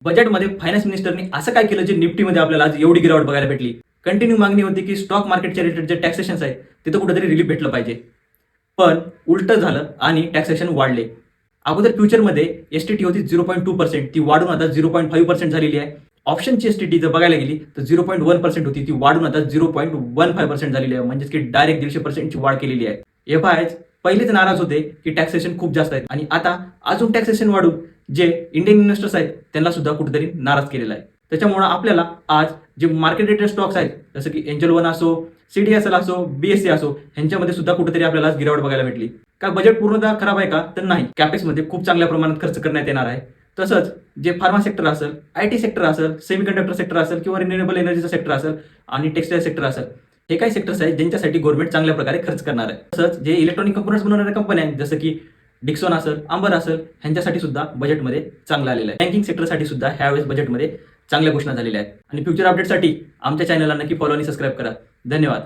बजेटमध्ये फायनान्स मिनिस्टरनी असं काय केलं जे निफ्टीमध्ये आपल्याला आज एवढी गिरावट बघायला भेटली. कंटिन्यू मागणी होती की स्टॉक मार्केटच्या रिलेटेड जे टॅक्सेशन आहे तिथं कुठेतरी रिलीफ भेटलं पाहिजे, पण उलट झालं आणि टॅक्सेशन वाढले. अगोदर फ्युचरमध्ये एसटीटी होती 0.2%, ती वाढून आता 0.5% झालेली आहे. ऑप्शनची एसटीटी जर बघायला गेली तर 0.1% होती, ती वाढून आता 0.15% झालेली आहे. म्हणजेच की डायरेक्ट 150%ची वाढ केलेली आहे. एफआयआयज पहिलेच नाराज होते की टॅक्सेशन खूप जास्त आहेत आणि आता अजून टॅक्सेशन वाढून जे इंडियन इन्व्हेस्टर्स आहेत त्यांना सुद्धा कुठेतरी नाराज केलेला आहे. त्याच्यामुळे आपल्याला आज जे मार्केट रेटेड स्टॉक्स आहेत जसं की एंजल वन असो, सीडीएसएल असो, बीएससी असो, ह्यांच्यामध्ये सुद्धा कुठेतरी आपल्याला आज गिरावट बघायला भेटली. का बजेट पूर्णतः खराब आहे का? तर नाही. कॅपेक्समध्ये खूप चांगल्या प्रमाणात खर्च करण्यात येणार आहे. तसंच जे फार्मा सेक्टर असेल, आयटी सेक्टर असेल, सेमीकंडक्टर सेक्टर असेल किंवा रिन्युएबल एनर्जीचं सेक्टर असेल आणि टेक्सटाईल सेक्टर असेल, हे काही सेक्टर्स आहेत ज्यांच्यासाठी गव्हर्नमेंट चांगल्या प्रकारे खर्च करणार आहे. तसंच जे इलेक्ट्रॉनिक कंपोनंट्स बनवणाऱ्या कंपन्या आहेत जसं की डिक्सॉन असेल, अंबर असेल, ह्यांच्यासाठी सुद्धा बजेटमध्ये चांगलं आलेलं आहे. बँकिंग सेक्टरसाठी सुद्धा ह्यावेळेस बजेटमध्ये चांगल्या घोषणा झालेल्या आहेत. आणि फ्युचर अपडेटसाठी आमच्या चॅनलला नक्की फॉलो आणि सबस्क्राईब करा. धन्यवाद.